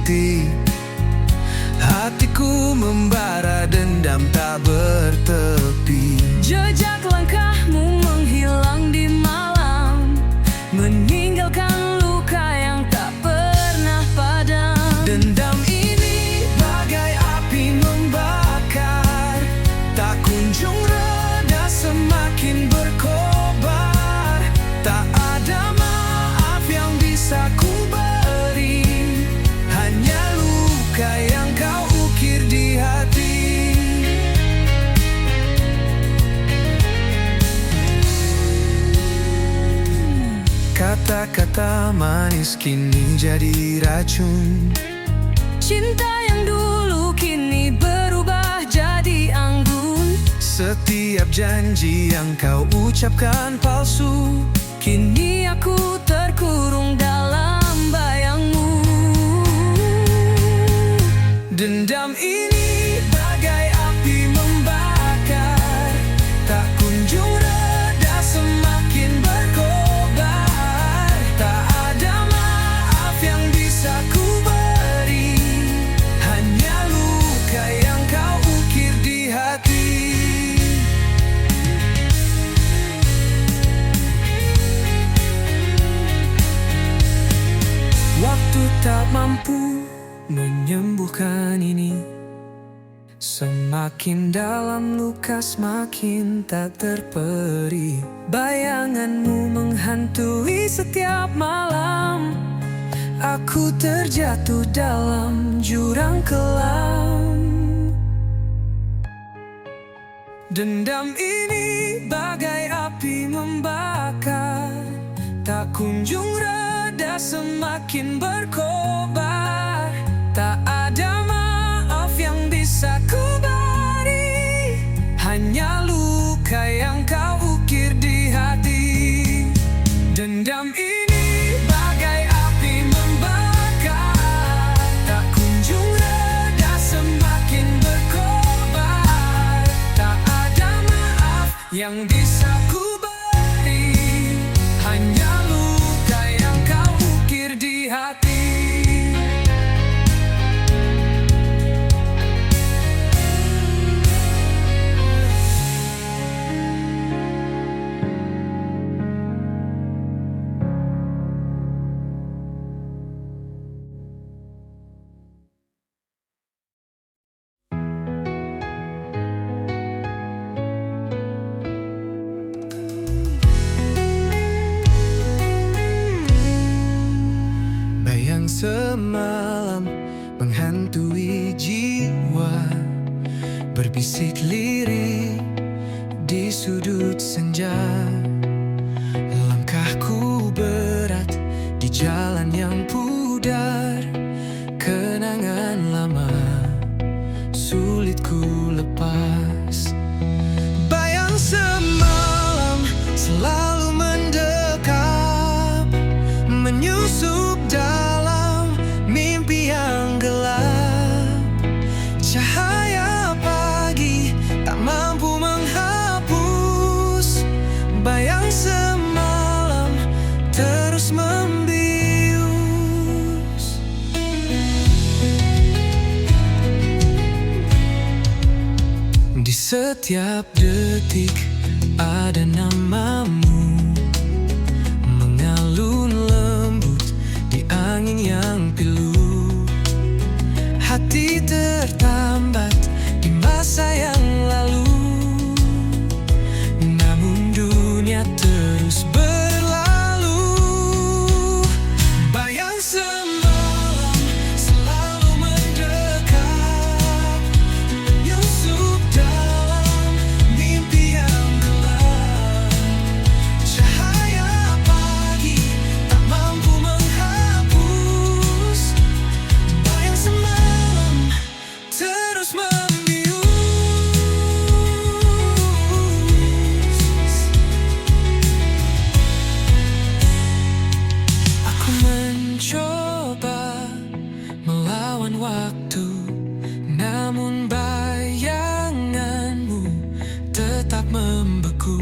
hati. Hatiku membara, dendam tak bertepi. Jejak langkahmu menghilang di malam, meninggalkan luka yang tak pernah padam. Dendam ini bagai api membakar, tak kunjung reda, semakin berkobar. Tak ada maaf yang bisa ku beri, hanya luka yang kau ukir di hati. Kata-kata manis kini jadi racun. Cinta yang dulu kini berubah jadi anggun. Setiap janji yang kau ucapkan palsu, Kini aku terkurung dalam bayangmu. dendam ini bagai api membakar, tak kunjung reda, semakin berkobar. Tak ada maaf yang bisa ku beri, hanya luka yang kau ukir di hati. Waktu tak mampu menyembuhkan ini. Semakin dalam luka, semakin tak terperi. Bayanganmu menghantui setiap malam. Aku terjatuh dalam jurang kelam. Dendam ini bagai api membakar, tak kunjung reda, semakin berkobar. Tak ada maaf yang bisa ku beri, hanya luka yang kau ukir di hati. Dendam ini bagai api membakar, tak kunjung reda, semakin berkobar. Tak ada maaf yang bisa ku beri, hanya luka yang kau ukir di hati. Bayang semalam menghantui jiwa, berbisik lirik di sudut senja. Langkahku berat di jalan yang pudar, kenangan lama sulit ku lepas. Bayang semalam selalu mendekat, menyusup dalam mimpi yang gelap. Cahaya pagi tak mampu menghapus, bayang semalam terus membius. Di setiap detik ada namamu, mengalun lembut di angin yang pilu. Hati tertambat di masa yang lalu, namun dunia terus berlalu. Bayang semalam selalu mendekat, menyusup dalam mimpi yang gelap. Cahaya pagi tak mampu menghapus, bayang semalam terus membius. Aku mencoba melawan waktu, namun bayanganmu tetap membeku.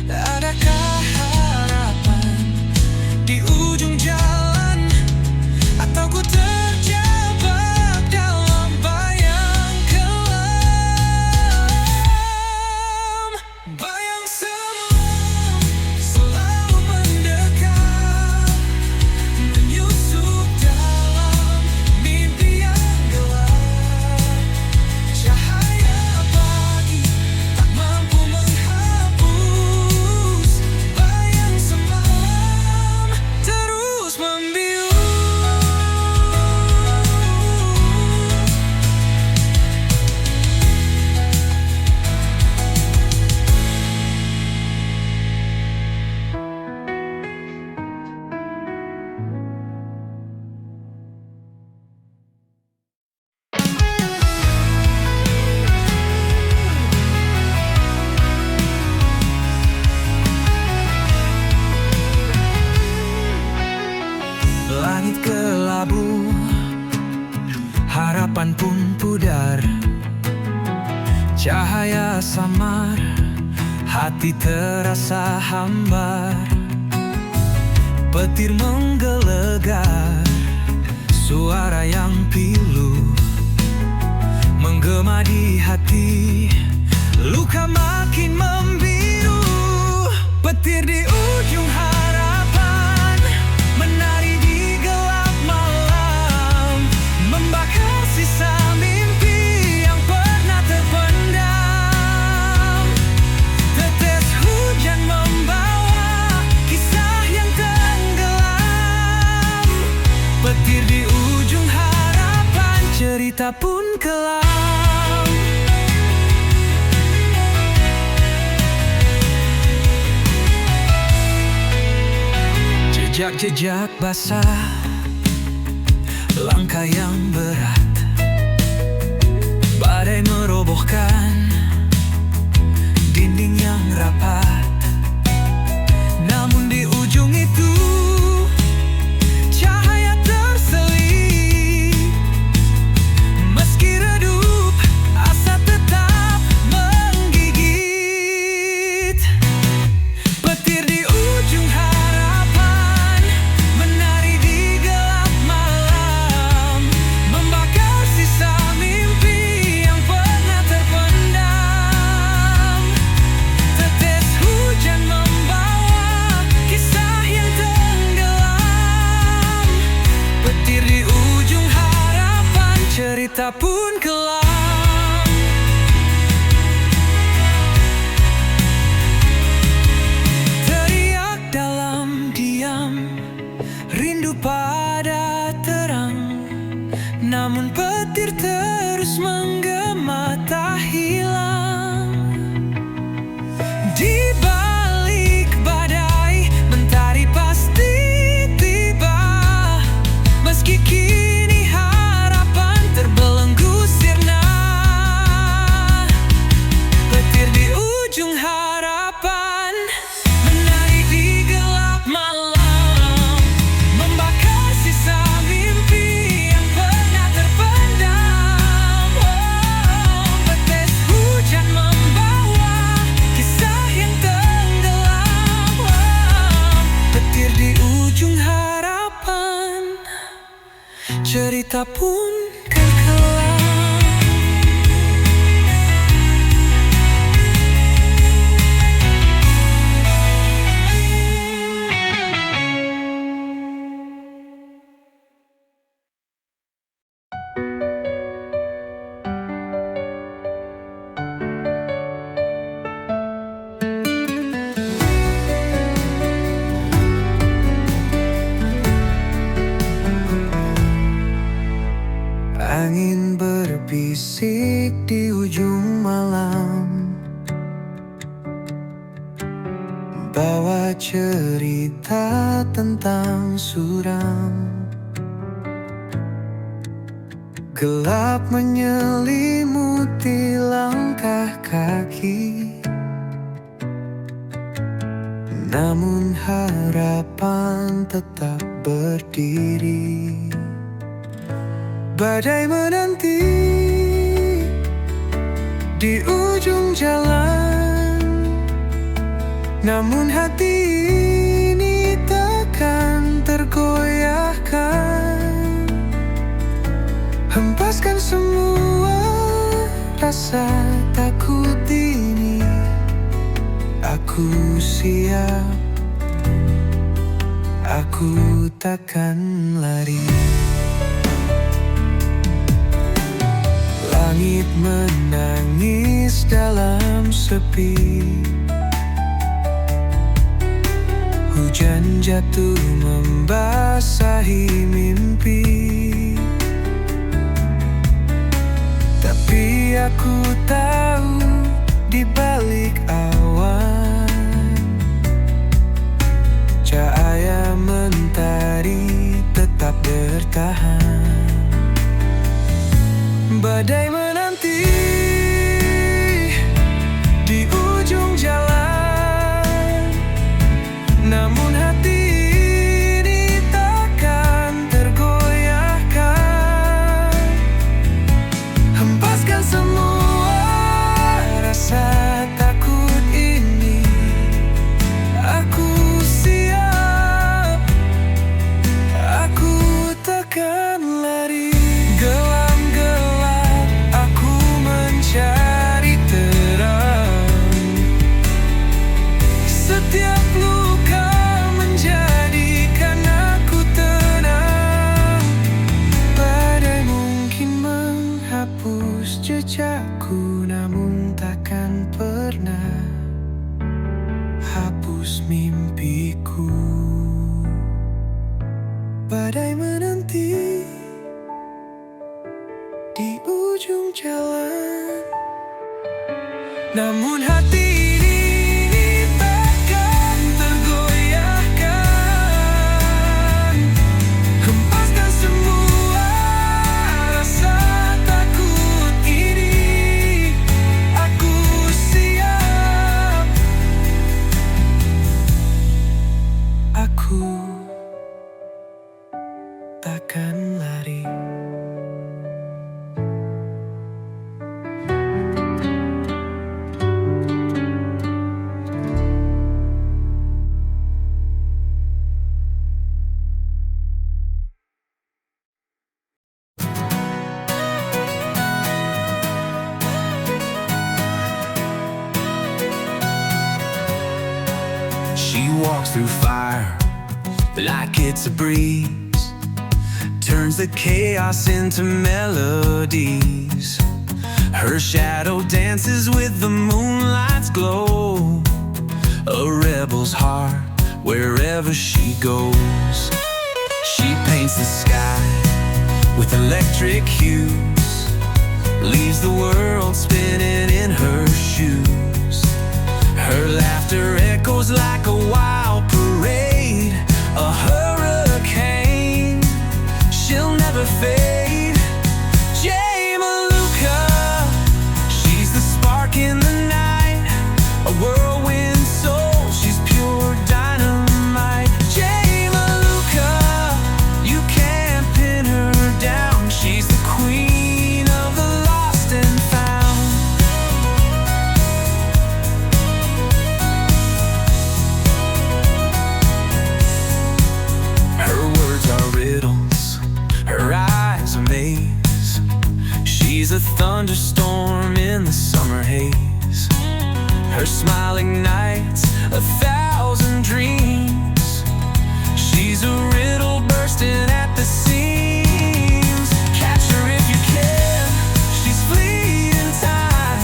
Adakah harapan di ujung jalan, atau ku terjatuh harapan pun pudar. Cahaya samar, hati terasa hambar. Petir menggelegar, suara yang pilu menggema di hati. Luka makin membiru. Petir di ujung harapan menari di gelap malam, membakar sisa mimpi yang pernah terpendam. Tetes hujan membawa kisah yang tenggelam. Petir di ujung harapan, cerita pun kelam. Jejak-jejak basah, langkah yang berat, badai merobohkan dinding yang rapat. Namun di ujung itu cahaya terselip. Meski redup, asa tetap menggigit. Petir di ujung harapan menari di gelap malam, membakar sisa mimpi yang pernah terpendam. Tetes hujan membawa kisah yang tenggelam. Petir di ujung harapan, cerita pun kelam. Teriak dalam diam, rindu pada terang. Namun petir terus menggema tak hilang. Di balik badai, mentari pasti tiba. Meski kini harapan terbelenggu sirna. Petir di ujung harapan menari di gelap malam, membakar sisa mimpi yang pernah terpendam. Tetes hujan membawa kisah yang tenggelam. Petir di ujung harapan, cerita pun kelam. Angin berbisik di ujung malam, bawa cerita tentang suram. Gelap menyelimuti langkah kaki, namun harapan tetap berdiri. Badai menanti di ujung jalan, namun hati ini takkan tergoyahkan. Hempaskan semua rasa takut ini. Aku siap, aku takkan lari. Langit menangis dalam sepi, hujan jatuh membasahi mimpi. Tapi aku tahu di balik awan, cahaya mentari tetap bertahan. Badai menanti di ujung jalan, namun hati ini takkan tergoyahkan. di ujung jalan. Namun hati ini takkan tergoyahkan. Hempaskan semua rasa takut ini. Aku siap. Aku takkan lari. She walks through fire like it's a breeze, turns the chaos into melodies. Her shadow dances with the moonlight's glow, a rebel's heart wherever she goes. She paints the sky with electric hues, leaves the world spinning in her shoes. Her laughter echoes like a wild parade, a hurricane, she'll never fade. Jay Maluka, she's the spark in the night, a whirlwind soul, she's pure dynamite. Jay Maluka, you can't pin her down, she's the queen of the lost and found. Her words are riddles, her eyes a maze. She's a thunderstorm in the summer haze. Her smile ignites 1,000 dreams. She's a riddle bursting at the seams. Catch her if you can, she's fleeting time.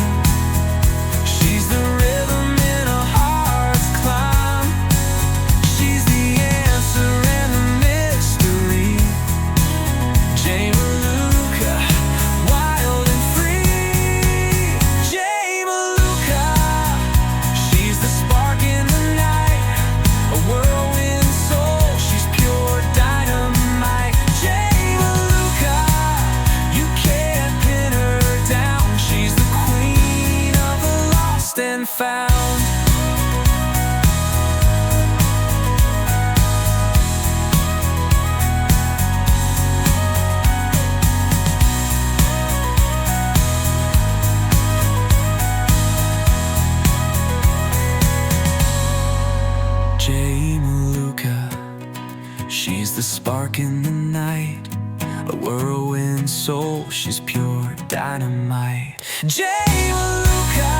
She's the rhythm in a heart's climb. She's the answer and the mystery. Jay Maluka, wild and free. Jay Maluka, she's the spark in the night, a whirlwind soul, she's pure dynamite. Jay Maluka, you can't pin her down, she's the queen of the lost and found. Jay Maluka, she's the spark in the night, a whirlwind soul, she's pure dynamite. Jay Maluka,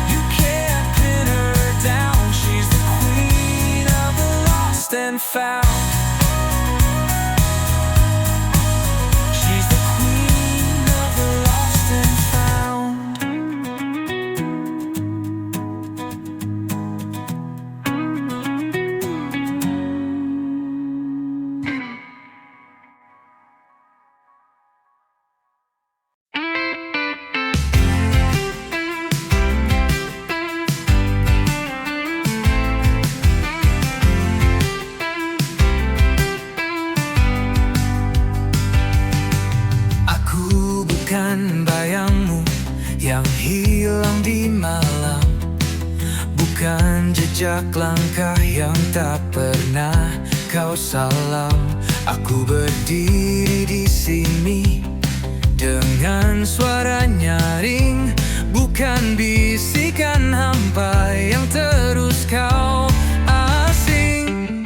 you can't pin her down, she's the queen of the lost and found. She's the queen of the lost and found. Aku bukan bayangmu yang hilang di malam, bukan jejak langkah yang tak pernah kau salam. Aku berdiri di sini dengan suara nyaring, bukan bisikan hampa yang terus kau asing.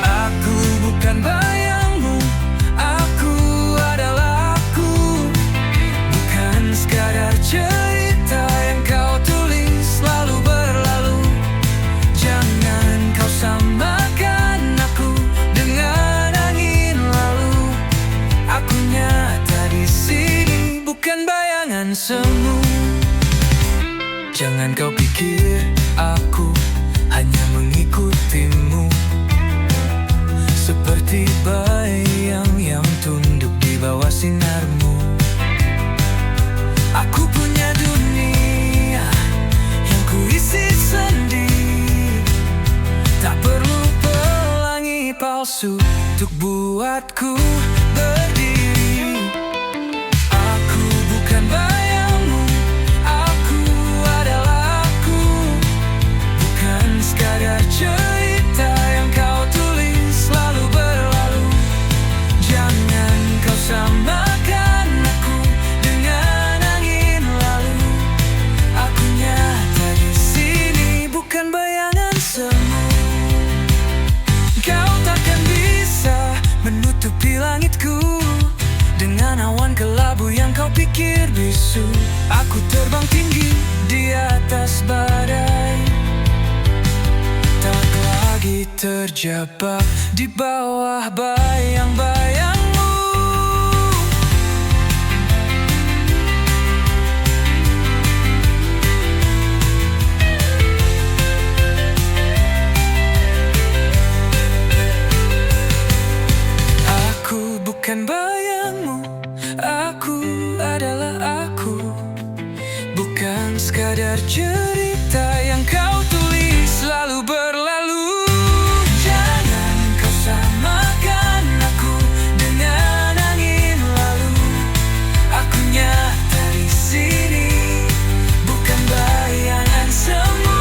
Aku bukan bayangmu, aku adalah aku, bukan sekadar cerita yang kau tulis lalu berlalu. Jangan kau samakan aku dengan angin lalu. Aku nyata di sini, bukan bayangan semu. Jangan kau pikir aku hanya mengikutimu, seperti bayang yang tunduk di bawah sinarmu. tempatku berdiri. Aku bukan bayangmu, aku adalah aku. Bukan sekadar cerita yang kau tulis lalu berlalu. Jangan kau samakan aku dengan angin lalu. Aku nyata di sini, bukan bayangan semu. Kau takkan bisa menutupi langitku dengan awan kelabu yang kau pikir bisu. Aku terbang tinggi di atas badai, tak lagi terjebak di bawah bayang-bayangmu. Aku bukan bayangmu, aku adalah aku. Bukan sekadar cerita yang kau tulis lalu berlalu. Jangan kau samakan aku dengan angin lalu. Aku nyata di sini, bukan bayangan semu.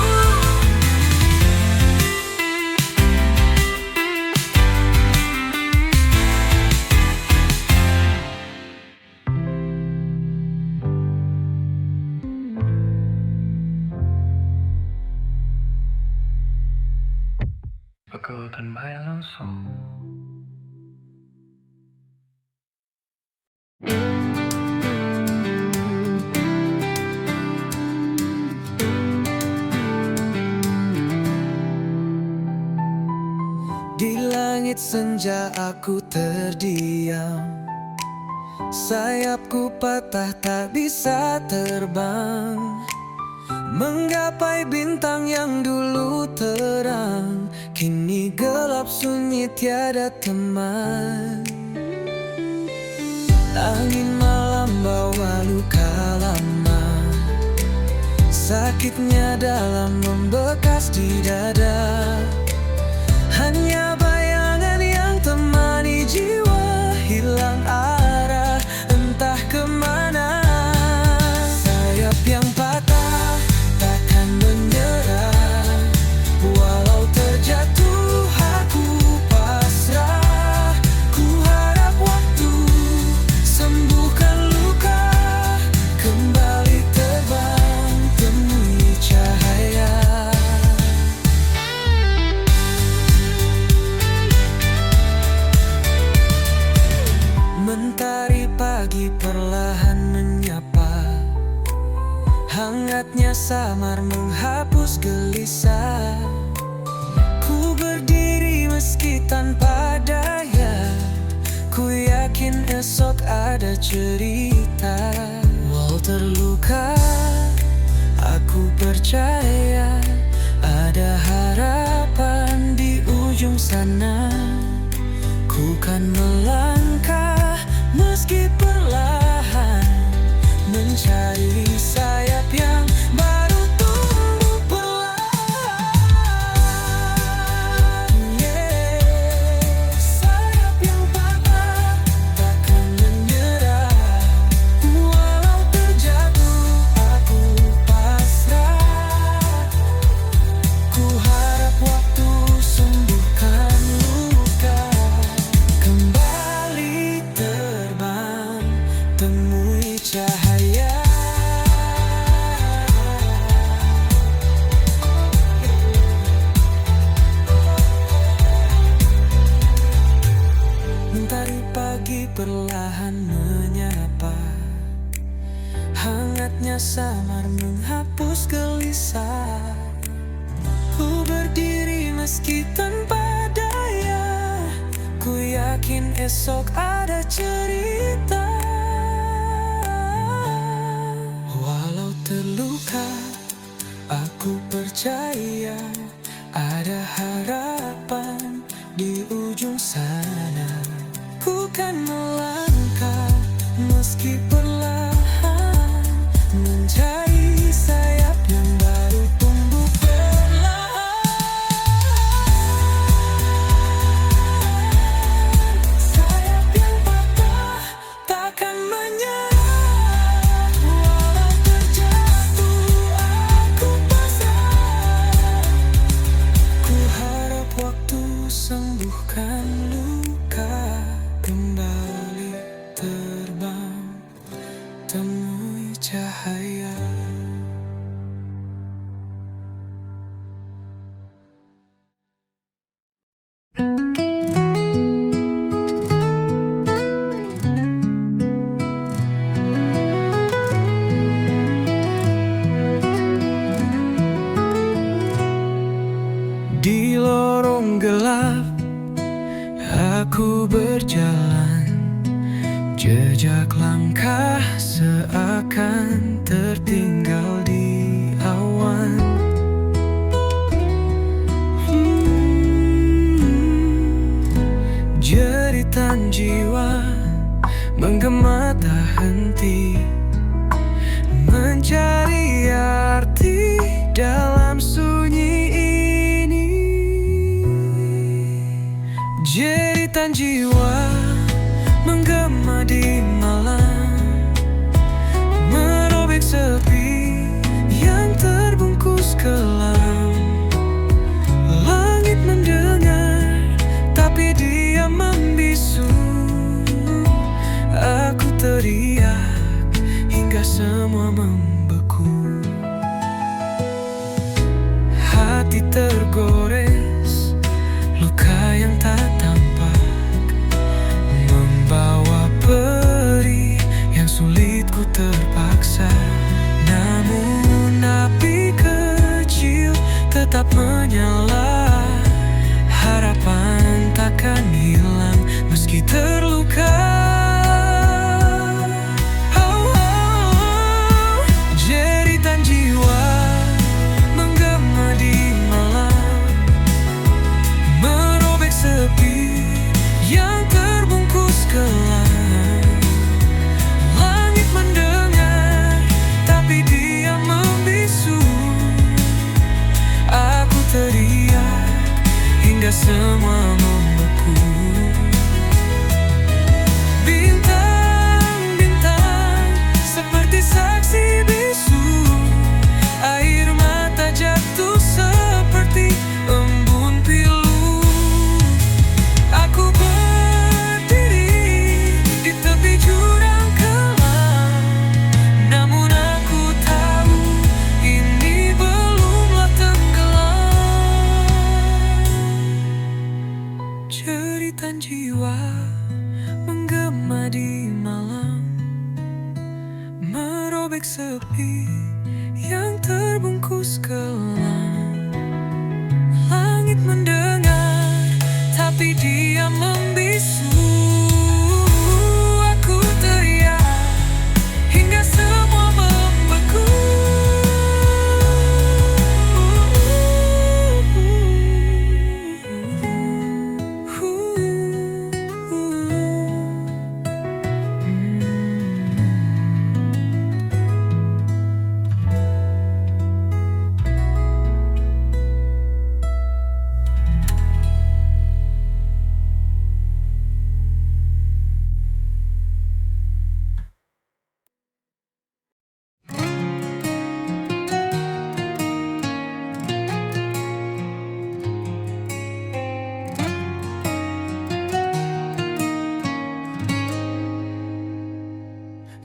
Bagaikan bayang semu. Di langit senja aku terdiam, sayapku patah tak bisa terbang, menggapai bintang yang dulu terang, kini gelap sunyi tiada teman. Angin malam bawa luka lama, sakitnya dalam membekas di dada. Hanya bayangan yang temani jiwa, hilang arah entah kemana. Sayap yang patah takkan menyerah, walau terjatuh aku pasrah. Ku harap waktu sembuhkan luka, kembali terbang temui cahaya. Mentari pagi perlahan menyapa, hangatnya samar menghapus gelisah. Ku berdiri meski tanpa daya, ku yakin esok ada cerita. Walau terluka, aku percaya ada harapan di ujung sana. Ku kan melangkah meski perlahan, mencari sayap yang baru tumbuh perlahan. Sayap yang patah takkan menyerah, walau terjatuh aku pasrah. Ku harap waktu sembuhkan luka, kembali terbang temui cahaya. Mentari pagi perlahan menyapa, hangatnya samar menghapus gelisah. Ku berdiri meski tanpa daya, ku yakin esok ada cerita. Walau terluka, aku percaya ada harapan di ujung sana. Ku kan melangkah meski perlahan, mencari sayap yang baru tumbuh perlahan. Langkah seakan tertinggal di awan. Jeritan jiwa menggema tak henti, mencari arti dalam sunyi ini. Jeritan jiwa menggema di malam, merobek sepi yang terbungkus kelam. Langit mendengar, tapi dia membisu. Aku teriak hingga semua membeku. Hati tergores, luka yang tak tampak, membawa perih yang sulit ku terpaksa. Namun api kecil tetap menyala. Harapan takkan hilang meski terluka. Jeritan jiwa menggema di malam, merobek sepi yang terbungkus kelam. Langit mendengar, tapi dia membisu. Aku teriak hingga semua membeku. Bintang-bintang seperti saksi bisu, air mata jatuh seperti embun pilu. Aku berdiri di tepi jurang kelam, namun aku tahu ini belumlah tenggelam. Jeritan jiwa menggema di malam, merobek sepi yang terbungkus kelam. Langit mendengar, tapi dia membisu. Aku teriak hingga semua membeku.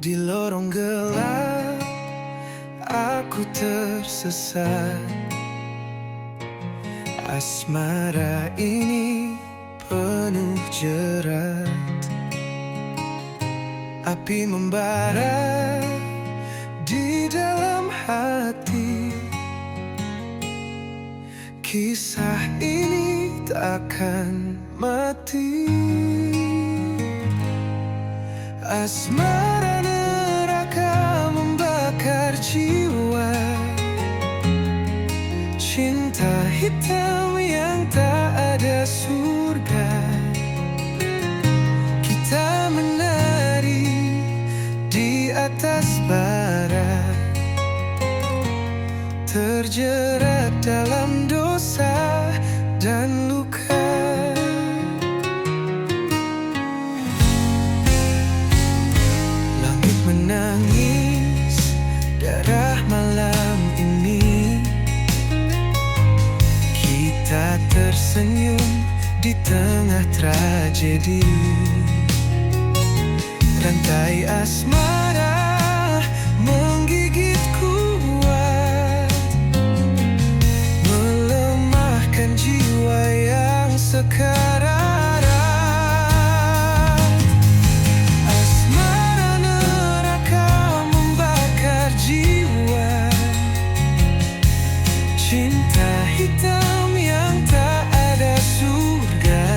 Di lorong gelap, aku tersesat. Asmara ini penuh jerat. Api membara di dalam hati. Kisah ini takkan mati. Asmara neraka membakar jiwa. Cinta hitam yang tak ada surga. Kita menari di atas bara, terjerat dalam dosa dan luka. Langit menangis darah malam ini. Kita tersenyum di tengah tragedi. Rantai asmara menggigit kuat, melemahkan jiwa yang sekarat. Asmara neraka membakar jiwa. Cinta hitam yang tak ada surga.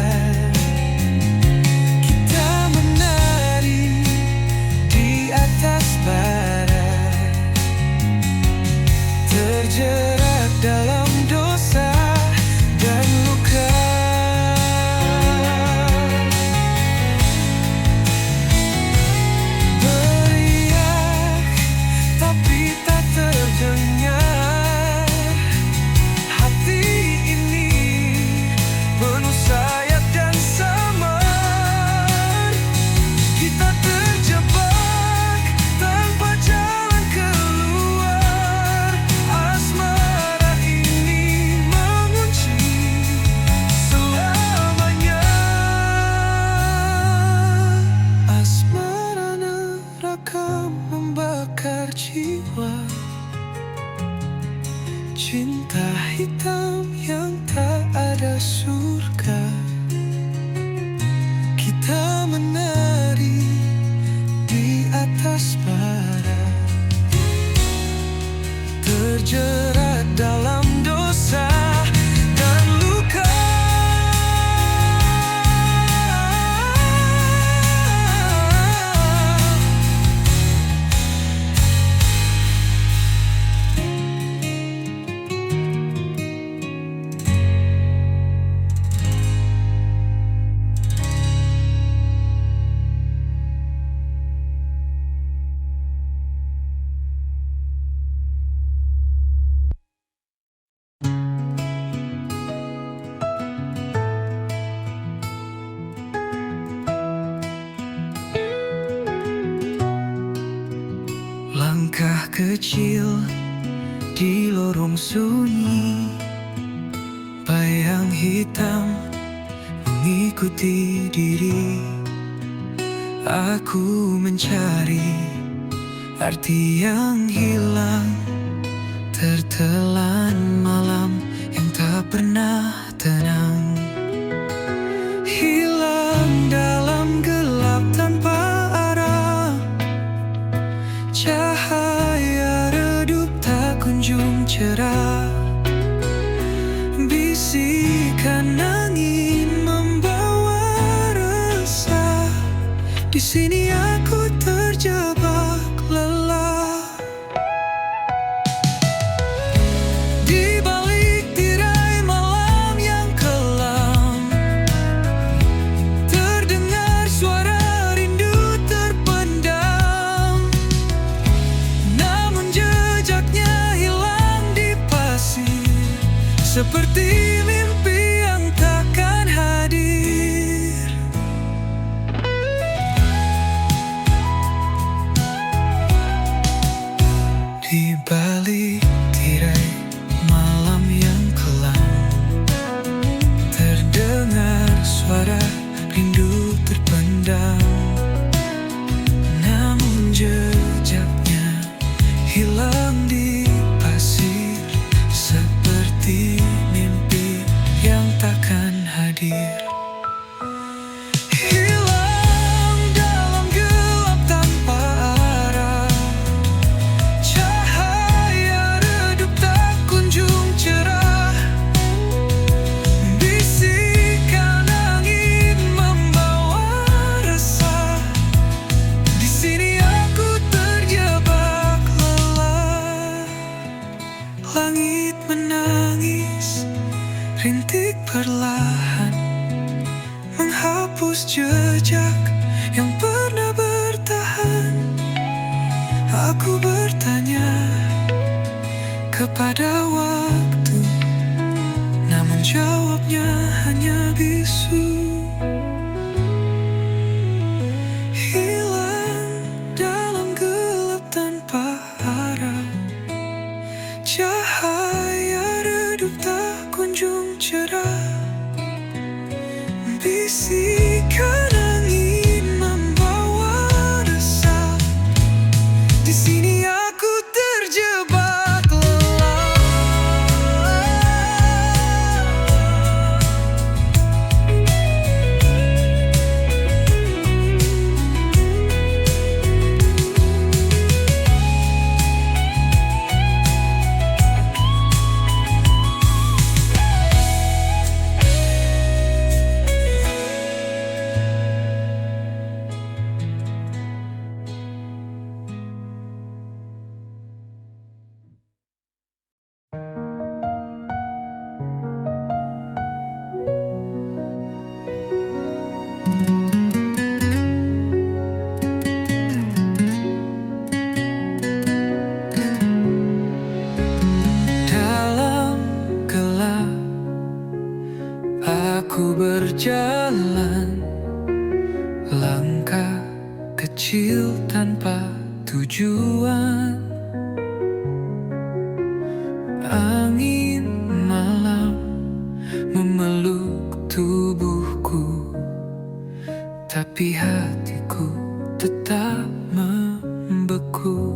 Kita menari di jiwa. Cinta hitam yang tak ada surga. Kita menari di atas bara, terjerat dalam dosa dan luka. Langkah kecil di lorong sunyi, bayang hitam mengikuti diri. Aku mencari arti yang hilang, tertelan malam yang tak pernah tenang. Hilang dalam gelap tanpa arah, cahaya redup tak kunjung cerah. Bisikan angin membawa resah, di sini aku terjebak lelah. Di balik tirai malam yang kelam, terdengar suara rindu terpendam. Namun jejaknya hilang di pasir, seperti mimpi yang takkan hadir. Di balik tirai malam yang kelam, terdengar suara rindu terpendam. Namun jejaknya hilang di pasir, seperti mimpi yang takkan hadir. Hilang dalam gelap tanpa arah, cahaya redup tak kunjung cerah. Bisikan angin membawa resah, di sini aku terjebak lelah. Langit menangis, rintik perlahan menghapus jejak yang pernah bertahan. Aku bertanya kepada waktu, namun jawabnya hanya bisu. Hilang dalam gelap tanpa arah, cahaya redup tak kunjung cerah. Bisikan angin membawa resah, di sini aku terjebak lelah. Dalam gelap aku berjalan, langkah kecil tanpa tujuan. Angin malam memeluk tubuhku, tapi hatiku tetap membeku.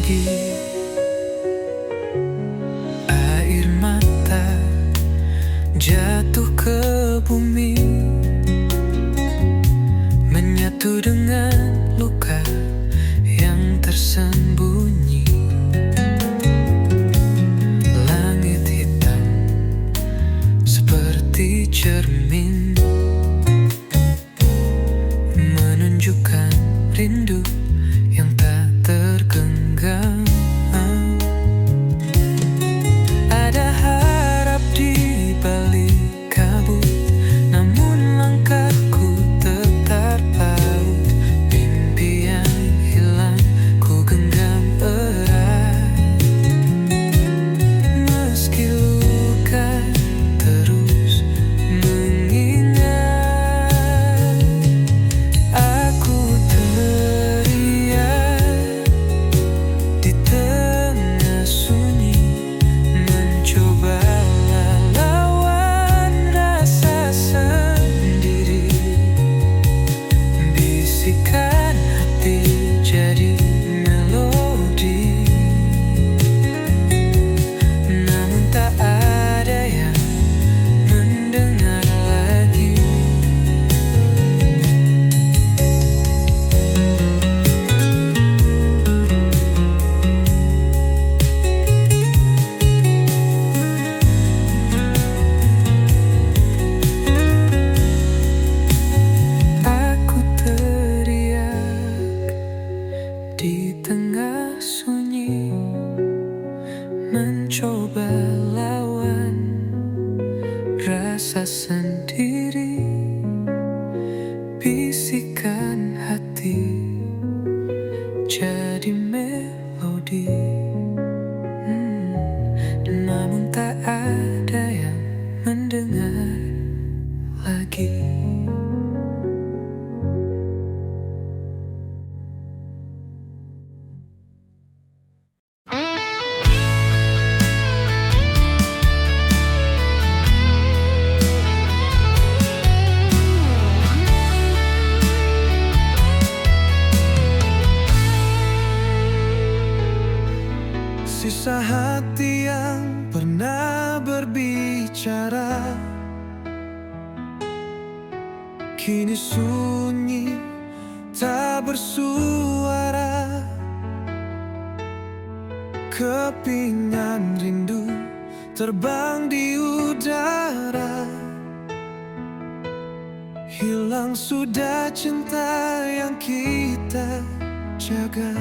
lagi. Air mata jatuh ke bumi, menyatu dengan luka yang tersembunyi. Langit hitam seperti cermin, menunjukkan rindu yang tak tergenggam. Ada harap di balik kabut, namun langkahku tetap paut. Mimpi yang hilang ku genggam erat, meski luka terus mengingat. Aku teriak di tengah sunyi, mencoba lawan rasa sendiri. Bisikan hati jadi melodi, namun tak ada yang mendengar lagi. Aku teriak di tengah sunyi, mencoba lawan rasa sendiri. Bisikan hati jadi melodi, namun tak ada yang mendengar lagi. Sisa hati yang pernah berbicara kini sunyi, tak bersuara. Kepingan rindu terbang di udara, hilang sudah cinta yang kita jaga.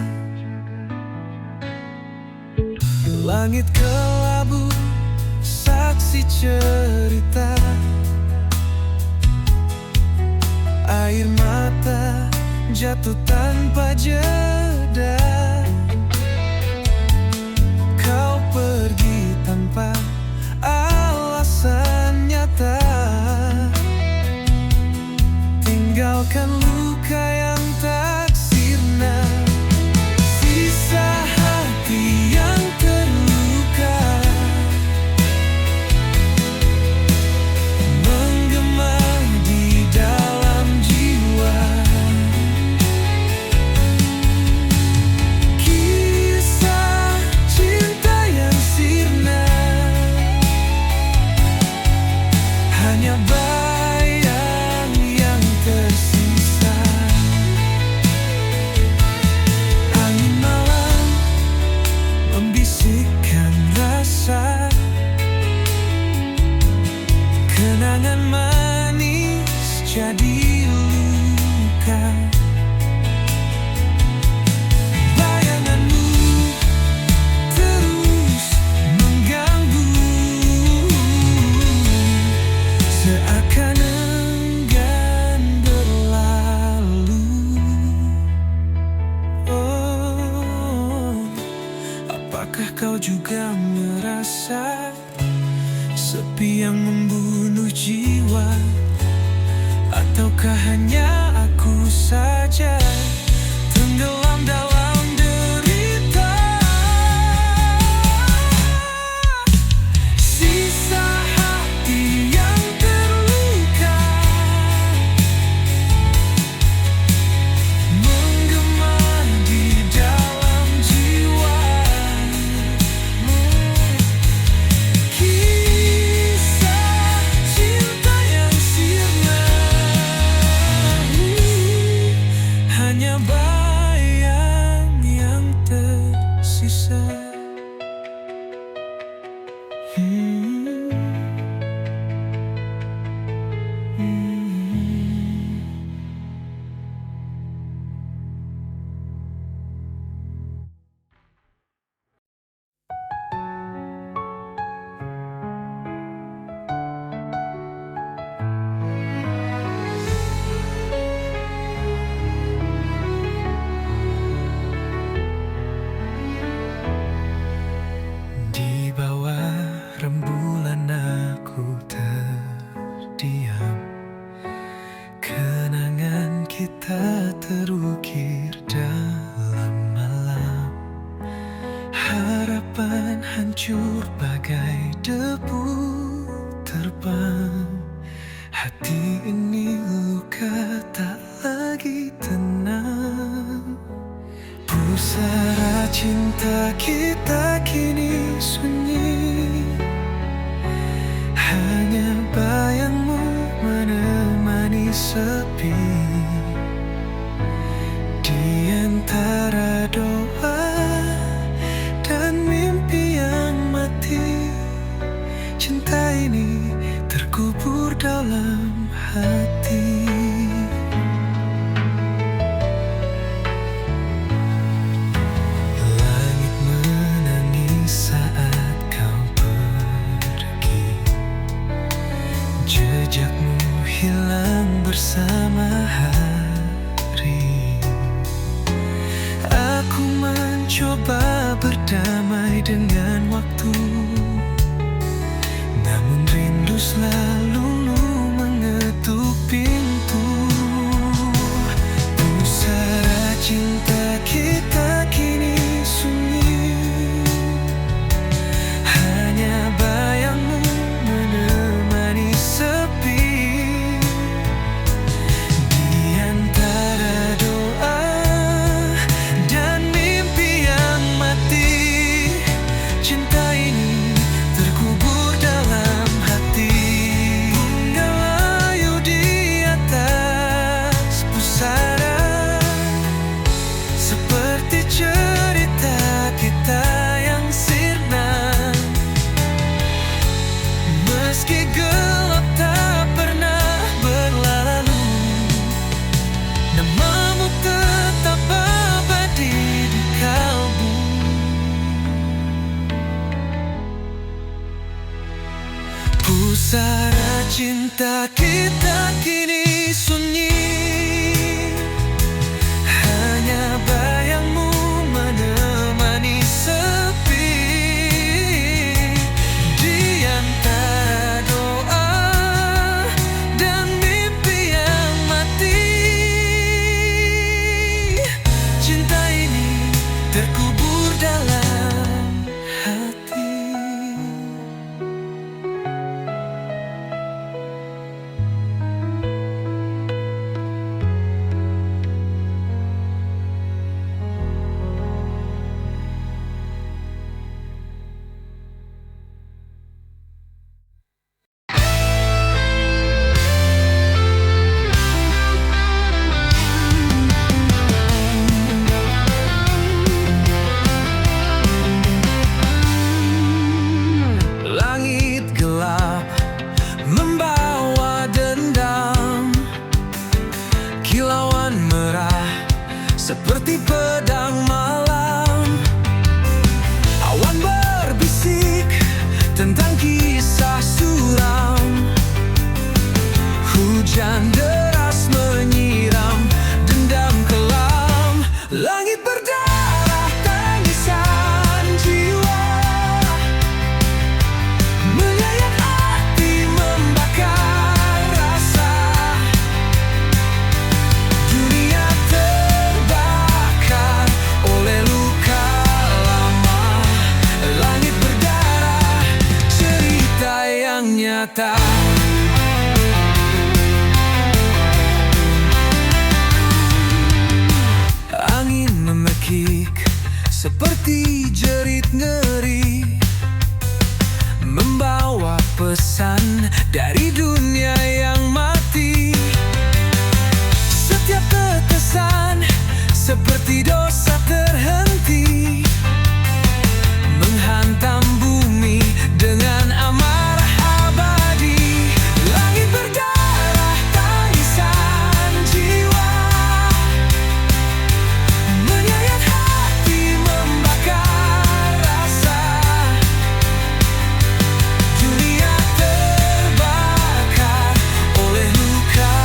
Langit kelabu saksi cerita, air mata jatuh tanpa jeda. Kau pergi tanpa alasan nyata, tinggalkan luka yang tak sirna. Sisa hati yang terluka menggema di dalam jiwa. Kisah cinta yang sirna hanya bayang yang tersisa. Angin malam membisikkan rasa, kenangan manis jadi luka. Bayanganmu terus mengganggu, seakan enggan berlalu. Oh, apakah kau juga merasa sepi yang membunuh jiwa? Ataukah hanya aku saja tenggelam dalam derita? Sisa hati yang terluka menggema di dalam jiwa. hancur bagai debu terbang. Hati ini luka tak lagi tenang. Pusara cinta kita kini sunyi, hanya bayangmu menemani sepi. Di antara doa dan mimpi yang mati, cinta ini terkubur dalam hati. Langit menangis saat kau pergi, jejakmu hilang bersama hari. Aku mencoba berdamai dengan waktu, namun rindu selalu mengetuk pintu. Pusara cinta kita kini sunyi, hanya bayangmu menemani sepi. Di antara doa dan mimpi yang mati, cinta ini terkubur dalam hati. Bunda layu di atas pusara, seperti cerita kita yang sirna. Meski gelap tak pernah berlalu, namamu tetap abadi di kalbu. Pusara cinta kita kini sunyi, hanya bayangmu menemani sepi. Di antara doa dan mimpi yang mati, cinta ini terkubur dalam hati. Langit gelap membawa dendam, kilauan merah seperti pedang malam. Awan berbisik tentang kisah suram, hujan deras menyiram dendam kelam. Langit berdarah tangisan jiwa, menyayat hati membakar rasa. Dunia terbakar oleh luka lama. Langit berdarah, cerita yang nyata. Angin memekik seperti jerit ngeri, membawa pesan dari dunia yang mati. Setiap tetesan seperti dosa terhenti, menghantam bumi dengan amarah abadi. Langit berdarah tangisan jiwa, menyayat hati membakar rasa. Dunia terbakar oleh luka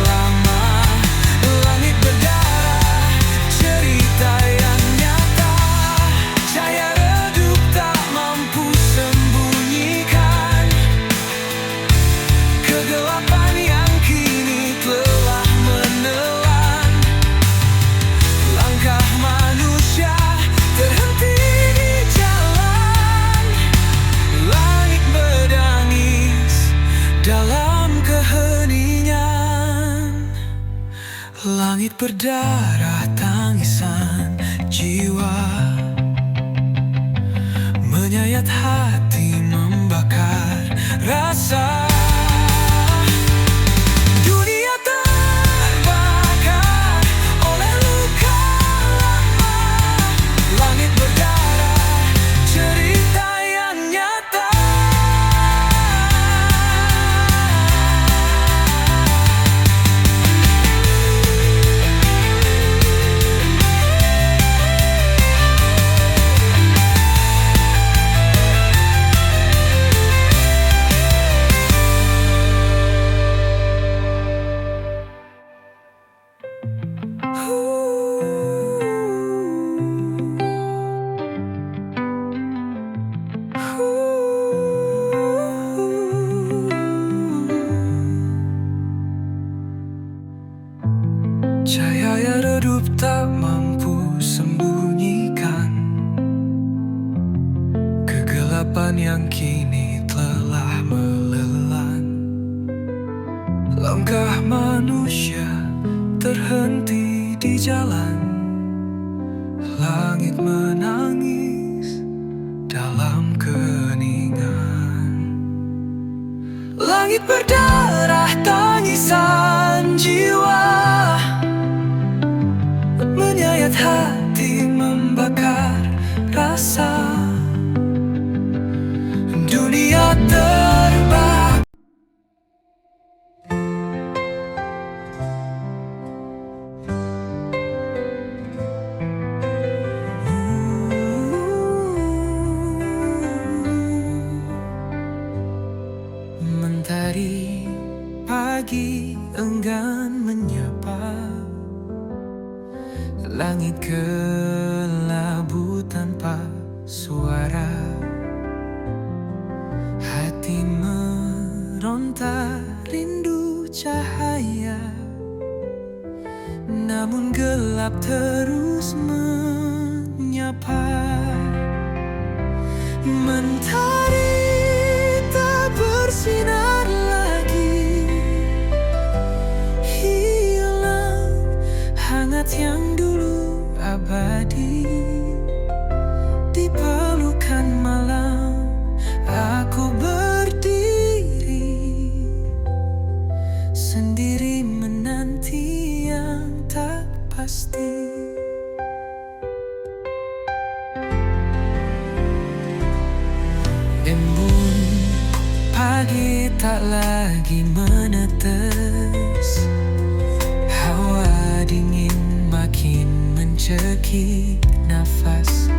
lama. Langit berdarah, cerita yang nyata. berdarah tangisan jiwa, menyayat hati, membakar rasa. Dunia terbakar oleh luka lama, langit berdarah, cerita yang nyata. Cahaya redup tak mampu sembunyikan kegelapan yang kini telah melelan. Langkah manusia terhenti di jalan, langit menangis dalam keheningan. Langit berdarah tangisan jiwa, menyayat hati, membakar rasa. Dunia terbakar. Mentari pagi enggan menyapa, langit kelabu tanpa suara. Hati meronta rindu cahaya, namun gelap terus menyapa. Mentari tak bersinar lagi, hilang hangat yang dulu abadi. Di pelukan malam aku berdiri, sendiri menanti yang tak pasti. Embun pagi tak lagi menetes, hawa dingin makin mencekik nafas.